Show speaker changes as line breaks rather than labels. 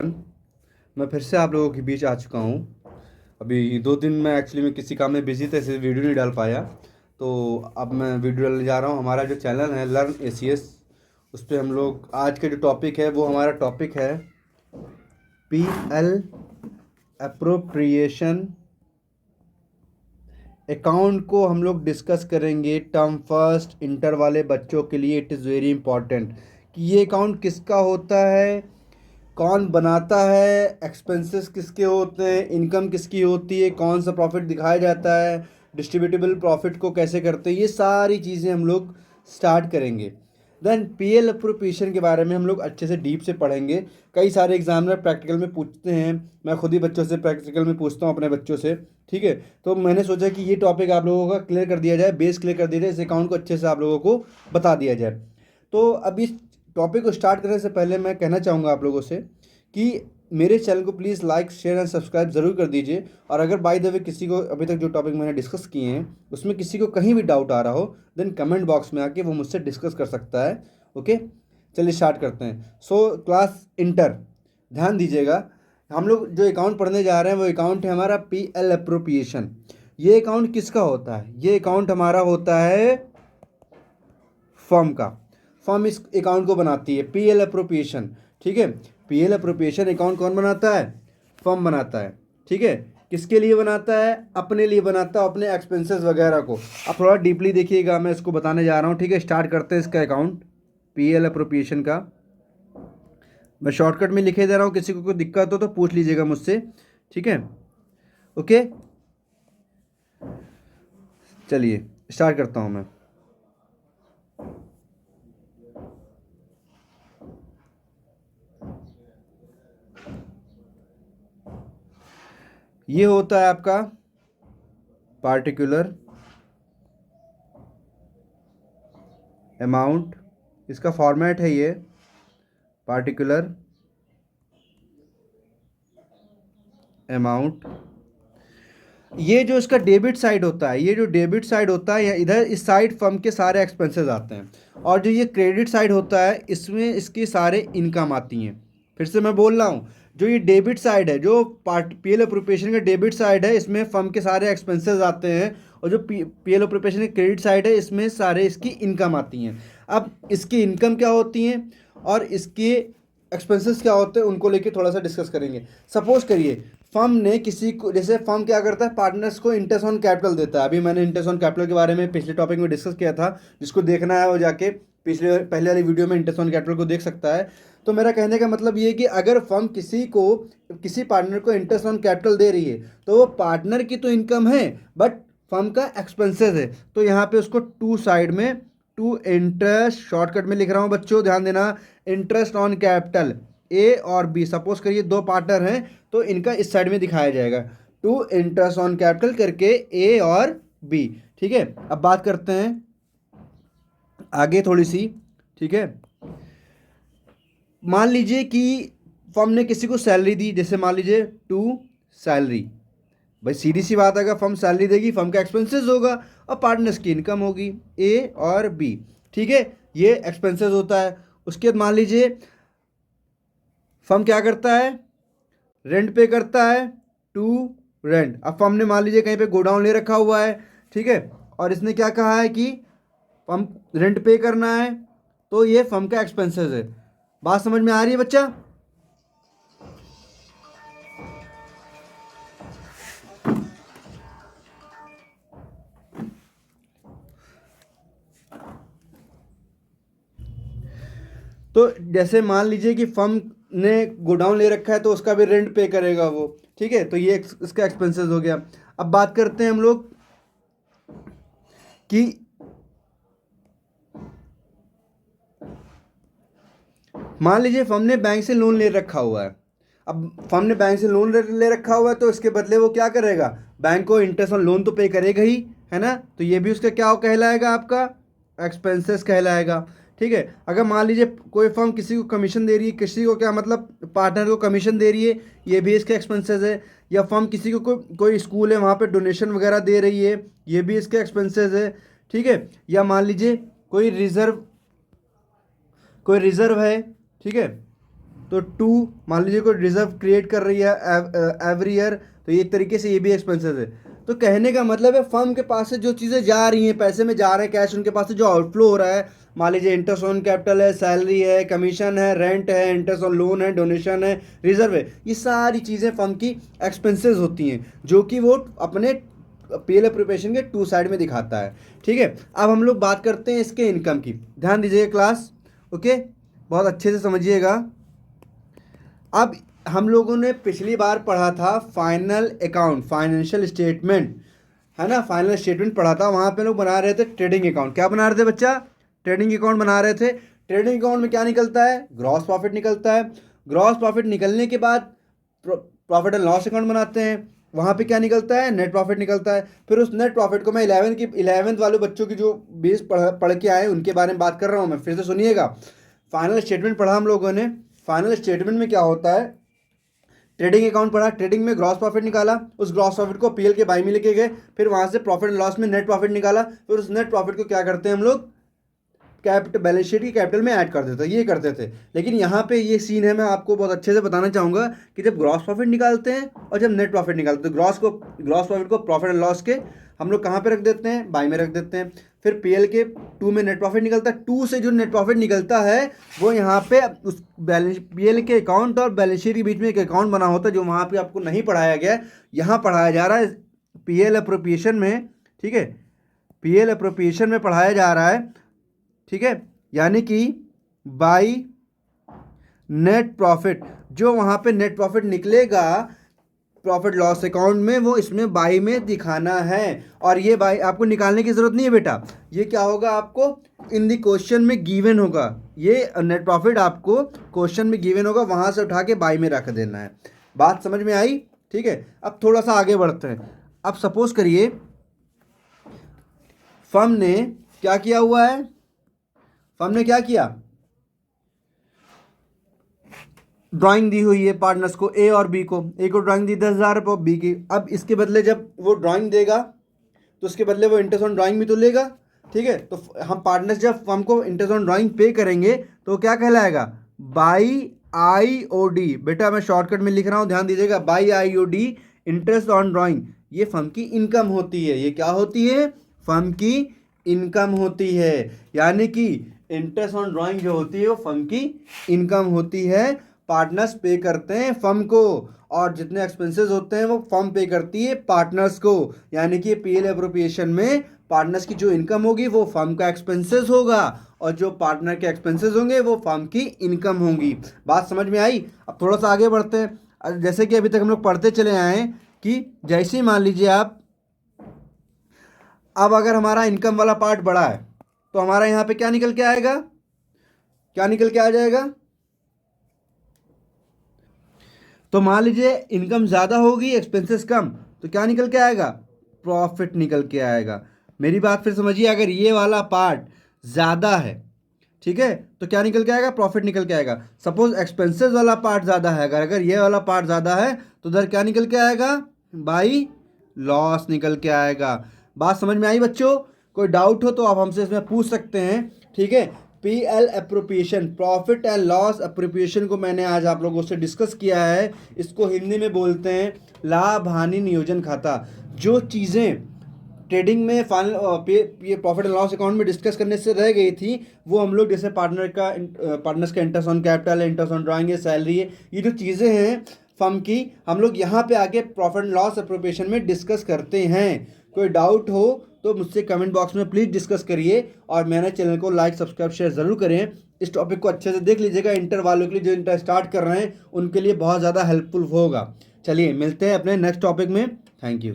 मैं फिर से आप लोगों के बीच आ चुका हूँ। अभी 2 दिन मैं एक्चुअली मैं किसी काम में बिजी था, इसलिए वीडियो नहीं डाल पाया। तो अब मैं वीडियो डालने जा रहा हूँ। हमारा जो चैनल है लर्न एसीएस, उस पर हम लोग आज के जो टॉपिक है वो हमारा टॉपिक है पीएल अप्रोप्रिएशन अकाउंट को हम लोग डिस्कस करेंगे। टर्म फर्स्ट इंटर वाले बच्चों के लिए इट इज़ वेरी इंपॉर्टेंट कि ये अकाउंट किसका होता है, कौन बनाता है, एक्सपेंसेस किसके होते हैं, इनकम किसकी होती है, कौन सा प्रॉफिट दिखाया जाता है, डिस्ट्रीब्यूटेबल प्रॉफिट को कैसे करते हैं, ये सारी चीज़ें हम लोग स्टार्ट करेंगे। देन पीएल अप्रोप्रिएशन के बारे में हम लोग अच्छे से डीप से पढ़ेंगे। कई सारे एग्जामिनर प्रैक्टिकल में पूछते हैं, मैं खुद ही बच्चों से प्रैक्टिकल में पूछता हूँ अपने बच्चों से। ठीक है, तो मैंने सोचा कि ये टॉपिक आप लोगों का क्लियर कर दिया जाए, बेस क्लियर कर दिया जाए, इस अकाउंट को अच्छे से आप लोगों को बता दिया जाए। तो अब इस टॉपिक को स्टार्ट करने से पहले मैं कहना चाहूँगा आप लोगों से कि मेरे चैनल को please like share and subscribe ज़रूर कर दीजिए। और अगर बाय द वे किसी को अभी तक जो टॉपिक मैंने डिस्कस किए हैं उसमें किसी को कहीं भी डाउट आ रहा हो, देन कमेंट बॉक्स में आके वो मुझसे डिस्कस कर सकता है। ओके, चलिए स्टार्ट करते हैं। क्लास इंटर, ध्यान दीजिएगा, हम लोग जो अकाउंट पढ़ने जा रहे हैं वो अकाउंट है हमारा पीएल अप्रोप्रिएशन। ये अकाउंट किसका होता है? ये अकाउंट हमारा होता है फर्म का। फर्म इस अकाउंट को बनाती है, पीएल अप्रोप्रिएशन। ठीक है, पीएल अप्रोप्रिएशन अकाउंट कौन बनाता है? फर्म बनाता है। ठीक है, किसके लिए बनाता है? अपने लिए बनाता है, अपने एक्सपेंसेस वगैरह को। अब थोड़ा डीपली देखिएगा, मैं इसको बताने जा रहा हूँ। ठीक है, स्टार्ट करते हैं इसका अकाउंट पीएल अप्रोप्रिएशन का। मैं शॉर्टकट में लिखे दे रहा हूँ, किसी को कोई दिक्कत हो तो पूछ लीजिएगा मुझसे। ठीक है, ओके, चलिए स्टार्ट करता हूँ मैं। ये होता है आपका पार्टिकुलर अमाउंट, इसका फॉर्मेट है ये पार्टिकुलर अमाउंट। ये जो इसका डेबिट साइड होता है, ये जो डेबिट साइड होता है, इधर इस साइड फर्म के सारे एक्सपेंसेस आते हैं। और जो ये क्रेडिट साइड होता है, इसमें इसकी सारे इनकम आती हैं। फिर से मैं बोल रहा हूँ, जो ये डेबिट साइड है, जो पीएल अप्रोप्रिएशन का डेबिट साइड है, इसमें फर्म के सारे एक्सपेंसेस आते हैं। और जो पीएल अप्रोप्रिएशन का क्रेडिट साइड है, इसमें सारे इसकी इनकम आती हैं। अब इसकी इनकम क्या होती हैं और इसके एक्सपेंसेस क्या होते हैं, उनको लेके थोड़ा सा डिस्कस करेंगे। सपोज करिए फर्म ने किसी को, जैसे फर्म क्या करता है, पार्टनर्स को इंटरेस्ट ऑन कैपिटल देता है। अभी मैंने इंटरेस्ट ऑन कैपिटल के बारे में पिछले टॉपिक में डिस्कस किया था, जिसको देखना है वो जाके पहले वाली वीडियो में इंटरेस्ट ऑन कैपिटल को देख सकता है। तो मेरा कहने का मतलब ये है कि अगर फर्म किसी पार्टनर को इंटरेस्ट ऑन कैपिटल दे रही है, तो वो पार्टनर की तो इनकम है, बट फर्म का एक्सपेंसेस है। तो यहाँ पे उसको टू साइड में, टू इंटरेस्ट, शॉर्टकट में लिख रहा हूँ बच्चों, ध्यान देना, इंटरेस्ट ऑन कैपिटल ए और बी। सपोज करिए दो पार्टनर हैं, तो इनका इस साइड में दिखाया जाएगा टू इंटरेस्ट ऑन कैपिटल करके ए और बी। ठीक है, अब बात करते हैं आगे थोड़ी सी। ठीक है, मान लीजिए कि फर्म ने किसी को सैलरी दी, जैसे मान लीजिए टू सैलरी। भाई सीधी सी बात है, अगर फर्म सैलरी देगी, फर्म का एक्सपेंसेस होगा और पार्टनर्स की इनकम होगी, ए और बी। ठीक है, ये एक्सपेंसेस होता है। उसके बाद मान लीजिए फर्म क्या करता है, रेंट पे करता है, टू रेंट। अब फर्म ने मान लीजिए कहीं पे गोडाउन ले रखा हुआ है, ठीक है, और इसने क्या कहा है कि फर्म रेंट पे करना है, तो ये फर्म का एक्सपेंसेस है। बात समझ में आ रही है बच्चा? तो जैसे मान लीजिए कि फर्म ने गोडाउन ले रखा है, तो उसका भी रेंट पे करेगा वो। ठीक है, तो ये इसका एक्सपेंसेस हो गया। अब बात करते हैं हम लोग कि मान लीजिए फर्म ने बैंक से लोन ले रखा हुआ है। अब फर्म ने बैंक से लोन ले रखा हुआ है, तो इसके बदले वो क्या करेगा, बैंक को इंटरेस्ट ऑन लोन तो पे करेगा ही, है ना। तो ये भी उसका क्या कहलाएगा, आपका एक्सपेंसेस कहलाएगा। ठीक है, अगर मान लीजिए कोई फर्म किसी को कमीशन दे रही है, किसी को क्या मतलब पार्टनर को कमीशन दे रही है, ये भी इसके एक्सपेंसेस है। या फर्म किसी को कोई स्कूल है वहाँ पे डोनेशन वगैरह दे रही है, ये भी इसके एक्सपेंसेस है। ठीक है, या मान लीजिए कोई रिज़र्व है, ठीक है, तो 2 मान लीजिए कोई रिजर्व क्रिएट कर रही है एवरी ईयर, तो ये एक तरीके से ये भी एक्सपेंसेस है। तो कहने का मतलब है फर्म के पास से जो चीज़ें जा रही हैं, पैसे में जा रहे हैं, कैश उनके पास से जो आउटफ्लो हो रहा है, मान लीजिए इंटरेस्ट ऑन कैपिटल है, सैलरी है, कमीशन है, रेंट है, इंटरेस्ट ऑन लोन है, डोनेशन है, रिजर्व है, ये सारी चीज़ें फर्म की एक्सपेंसेस होती हैं, जो कि वो अपने पीएल एप्रोप्रिएशन के 2 साइड में दिखाता है। ठीक है, अब हम लोग बात करते हैं इसके इनकम की। ध्यान दीजिएगा क्लास, ओके, बहुत अच्छे से समझिएगा। अब हम लोगों ने पिछली बार पढ़ा था फाइनल अकाउंट, फाइनेंशियल स्टेटमेंट, है ना, फाइनल स्टेटमेंट पढ़ा था। वहाँ पे लोग बना रहे थे ट्रेडिंग अकाउंट। क्या बना रहे थे बच्चा? ट्रेडिंग अकाउंट बना रहे थे। ट्रेडिंग अकाउंट में क्या निकलता है? ग्रॉस प्रॉफिट निकलता है। ग्रॉस प्रॉफिट निकलने के बाद प्रॉफिट एंड लॉस अकाउंट बनाते हैं, वहाँ पे क्या निकलता है? नेट प्रॉफिट निकलता है। फिर उस नेट प्रॉफिट को मैं 11th वाले बच्चों की जो बेस पढ़ के आए उनके बारे में बात कर रहा हूँ मैं, फिर से सुनिएगा। फाइनल स्टेटमेंट पढ़ा हम लोगों ने। फाइनल स्टेटमेंट में क्या होता है? ट्रेडिंग अकाउंट पढ़ा, ट्रेडिंग में ग्रॉस प्रॉफिट निकाला, उस ग्रॉस प्रॉफिट को पीएल के बाई में लेके गए, फिर वहाँ से प्रॉफिट एंड लॉस में नेट प्रॉफिट निकाला, फिर उस नेट प्रॉफिट को क्या करते हैं हम लोग? कैपिटल, बैलेंस शीट की कैपिटल में ऐड कर देते, ये करते थे। लेकिन यहाँ पे ये सीन है, मैं आपको बहुत अच्छे से बताना चाहूँगा कि जब ग्रॉस प्रॉफिट निकालते हैं और जब नेट प्रॉफिट निकालते हैं, तो ग्रॉस प्रॉफिट को प्रॉफिट एंड लॉस के हम लोग कहाँ पे रख देते हैं? बाई में रख देते हैं। फिर पीएल के 2 में नेट प्रॉफिट निकलता है, 2 से जो नेट प्रॉफिट निकलता है वो यहाँ पे उस बैलेंस पीएल के अकाउंट और बैलेंस शीट के बीच में एक अकाउंट बना होता है, जो वहाँ पे आपको नहीं पढ़ाया गया है, यहाँ पढ़ाया जा रहा है पीएल एप्रोप्रिएशन में। ठीक है, पीएल एप्रोप्रिएशन में पढ़ाया जा रहा है। ठीक है, यानी कि बाई नेट प्रॉफिट, जो वहाँ पे नेट प्रॉफिट निकलेगा प्रॉफिट लॉस अकाउंट में, वो इसमें बाई में दिखाना है। और ये बाई आपको निकालने की ज़रूरत नहीं है बेटा, ये क्या होगा? आपको इन दी क्वेश्चन में गिवन होगा, ये नेट प्रॉफिट आपको क्वेश्चन में गिवन होगा, वहाँ से उठा के बाई में रख देना है। बात समझ में आई? ठीक है, अब थोड़ा सा आगे बढ़ते हैं। अब सपोज करिए फर्म ने क्या किया हुआ है? फर्म ने क्या किया? ड्राइंग दी हुई है पार्टनर्स को, ए और बी को। ए को ड्राइंग दी 10,000 रुपये, बी की। अब इसके बदले जब वो ड्राइंग देगा तो उसके बदले वो इंटरेस्ट ऑन ड्राइंग भी तो लेगा। ठीक है, तो हम पार्टनर्स जब फर्म को इंटरेस्ट ऑन ड्राइंग पे करेंगे तो क्या कहलाएगा? By IOD। बेटा मैं शॉर्टकट में लिख रहा हूँ, ध्यान दीजिएगा। By IOD, interest on drawing, ये फर्म की इनकम होती है। ये क्या होती है? फर्म की इनकम होती है। यानी कि इंटरेस्ट ऑन ड्राइंग जो होती है वो फर्म की इनकम होती है। पार्टनर्स पे करते हैं फर्म को, और जितने एक्सपेंसेस होते हैं वो फर्म पे करती है पार्टनर्स को। यानी कि पीएल एप्रोप्रिएशन में पार्टनर्स की जो इनकम होगी वो फर्म का एक्सपेंसेस होगा, और जो पार्टनर के एक्सपेंसेस होंगे वो फर्म की इनकम होंगी। बात समझ में आई? अब थोड़ा सा आगे बढ़ते हैं। जैसे कि अभी तक हम लोग पढ़ते चले आए हैं कि जैसे ही मान लीजिए आप, अब अगर हमारा इनकम वाला पार्ट बड़ा है तो हमारा यहाँ पे क्या निकल के आएगा? क्या निकल के आ जाएगा? तो मान लीजिए इनकम ज़्यादा होगी, एक्सपेंसेस कम, तो क्या निकल के आएगा? प्रॉफिट निकल के आएगा। मेरी बात फिर समझिए, अगर ये वाला पार्ट ज़्यादा है, ठीक है, तो क्या निकल के आएगा? प्रॉफिट निकल के आएगा। सपोज एक्सपेंसेस वाला पार्ट ज़्यादा है, अगर ये वाला पार्ट ज़्यादा है तो उधर क्या निकल के आएगा? बाई लॉस निकल के आएगा। बात समझ में आई बच्चों? कोई डाउट हो तो आप हमसे इसमें पूछ सकते हैं। ठीक है, PL appropriation, profit and loss appropriation को मैंने आज आप लोगों से डिस्कस किया है। इसको हिंदी में बोलते हैं लाभ हानि नियोजन खाता। जो चीज़ें ट्रेडिंग में फाइनल ये प्रॉफिट एंड लॉस अकाउंट में डिस्कस करने से रह गई थी, वो हम लोग जैसे पार्टनर्स का interest on capital, interest on drawing है, सैलरी है, ये जो चीज़ें हैं फर्म की, हम लोग यहाँ पे आके प्रॉफिट एंड लॉस एप्रोप्रिएशन में डिस्कस करते हैं। कोई डाउट हो तो मुझसे कमेंट बॉक्स में प्लीज़ डिस्कस करिए, और मेरे चैनल को लाइक, सब्सक्राइब, शेयर ज़रूर करें। इस टॉपिक को अच्छे से देख लीजिएगा, इंटर वालों के लिए, जो इंटर स्टार्ट कर रहे हैं उनके लिए बहुत ज़्यादा हेल्पफुल होगा। चलिए मिलते हैं अपने नेक्स्ट टॉपिक में। Thank you.